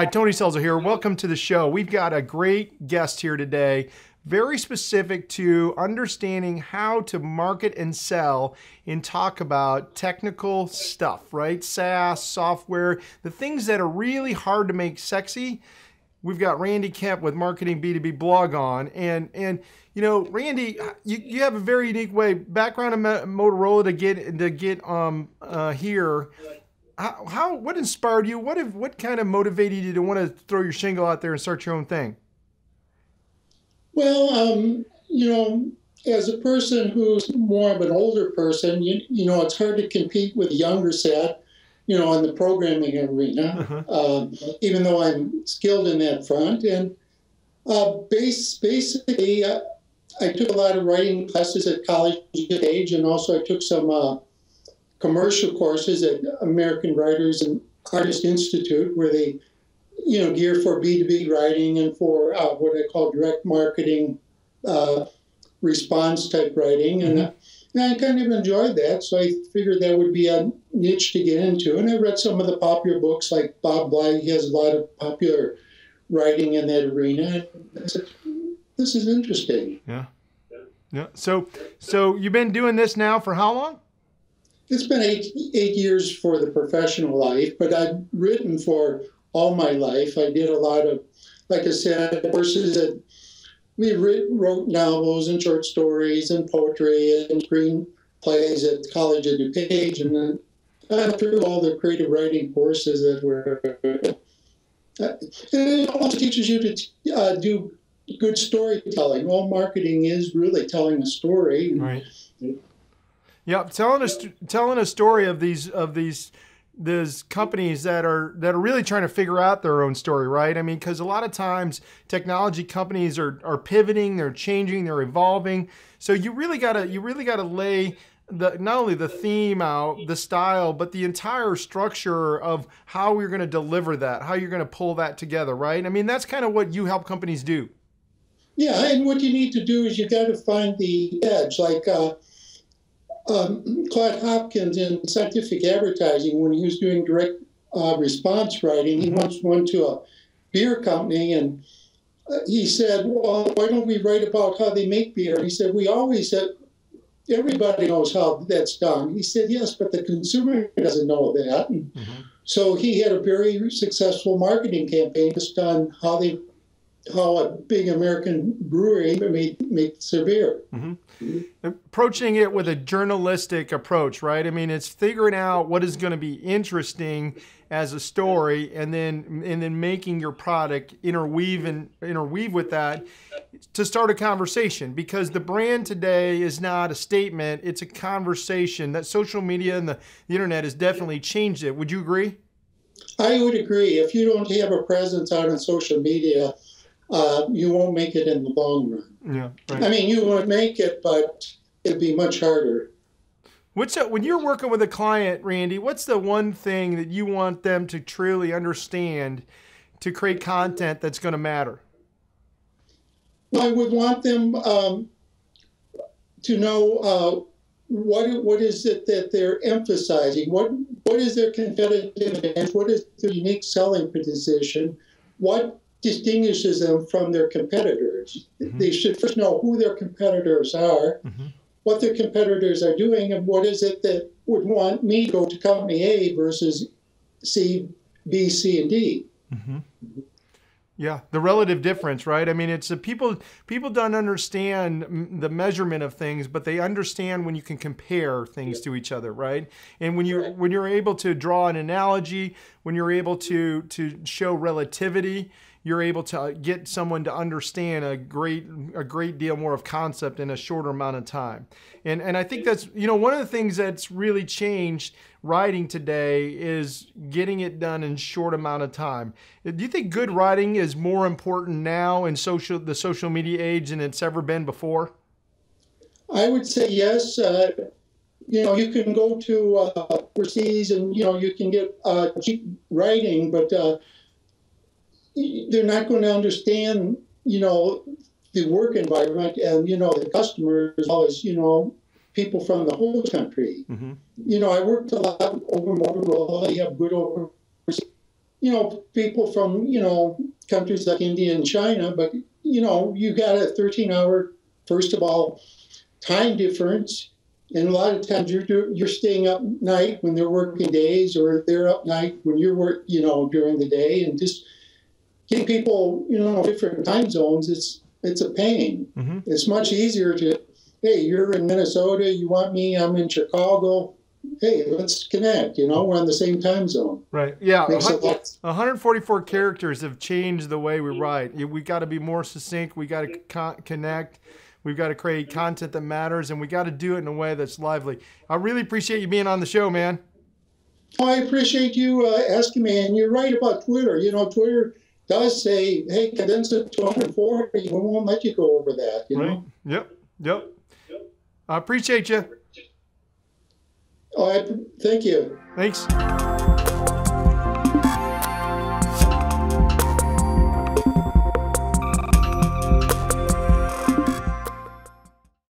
Hi, Tony Selzer here. Welcome to the show. We've got a great guest here today, very specific to understanding how to market and sell and talk about technical stuff, right? SaaS, software, the things that are really hard to make sexy. We've got Randy Kemp with Marketing B2B Blog on. And you know, Randy, you have a very unique way, background in Motorola to get here. What inspired you? What kind of motivated you to want to throw your shingle out there and start your own thing? Well, as a person who's more of an older person, it's hard to compete with the younger set, in the programming arena, even though I'm skilled in that front. And basically, I took a lot of writing classes at college age, and also I took some commercial courses at American Writers and Artists Institute, where they, gear for B2B writing and for what I call direct marketing response type writing. And I kind of enjoyed that, so I figured that would be a niche to get into. And I read some of the popular books, like Bob Bly. He has a lot of popular writing in that arena. I said, this is interesting. Yeah. So you've been doing this now for how long? It's been eight years for the professional life, but I've written for all my life. I did a lot of, like I said, courses that we wrote novels and short stories and poetry and screenplays at College of DuPage, and then through all the creative writing courses that were. And it also teaches you to do good storytelling. All marketing is really telling a story. Right. Yeah, telling a story of these companies that are really trying to figure out their own story, right? I mean, because a lot of times technology companies are pivoting, they're changing, they're evolving. So you really gotta lay not only the theme out, the style, but the entire structure of how you're going to deliver that, how you're going to pull that together, right? I mean, that's kind of what you help companies do. Yeah, and what you need to do is you got to find the edge, like. Claude Hopkins in scientific advertising, when he was doing direct response writing, he once went to a beer company and he said, well, why don't we write about how they make beer? He said, we always said, everybody knows how that's done. He said, yes, but the consumer doesn't know that. And so he had a very successful marketing campaign just on how a big American brewery makes their beer. Approaching it with a journalistic approach, right? I mean, it's figuring out what is going to be interesting as a story, and then making your product interweave with that to start a conversation. Because the brand today is not a statement; it's a conversation. That social media and the internet has definitely changed it. Would you agree? I would agree. If you don't have a presence out on social media, you won't make it in the long run. Yeah, right. I mean, you would make it, but it'd be much harder. When you're working with a client, Randy, what's the one thing that you want them to truly understand to create content that's going to matter? I would want them to know what is it that they're emphasizing. What is their competitive advantage? What is their unique selling position? What distinguishes them from their competitors? They should first know who their competitors are, what their competitors are doing, and what is it that would want me to go to company A versus C, B, C, and D. Yeah, the relative difference, right? I mean, it's people don't understand the measurement of things, but they understand when you can compare things to each other, right? And when you're able to draw an analogy, when you're able to show relativity, you're able to get someone to understand a great deal more of concept in a shorter amount of time. And I think that's, one of the things that's really changed writing today is getting it done in short amount of time. Do you think good writing is more important now in the social media age than it's ever been before? I would say yes. You can go to overseas and, you can get cheap writing, but they're not going to understand, the work environment and, the customers as well as, people from the whole country. I worked a lot over Motorola. They have good overseas people from, countries like India and China, but, you got a 13-hour, first of all, time difference. And a lot of times you're staying up night when they're working days, or they're up night when you're during the day, and just getting people, different time zones, it's a pain. Mm-hmm. It's much easier to, hey, you're in Minnesota, you want me, I'm in Chicago. Hey, let's connect, we're on the same time zone. Right. Yeah. Makes 144 characters have changed the way we write. We got to be more succinct. We got to connect. We've got to create content that matters, and we got to do it in a way that's lively. I really appreciate you being on the show, man. Oh, I appreciate you asking me, and you're right about Twitter. Twitter does say, hey, condense it to 140. We won't let you go over that, Right. Yep. I appreciate you. Oh, thank you. Thanks.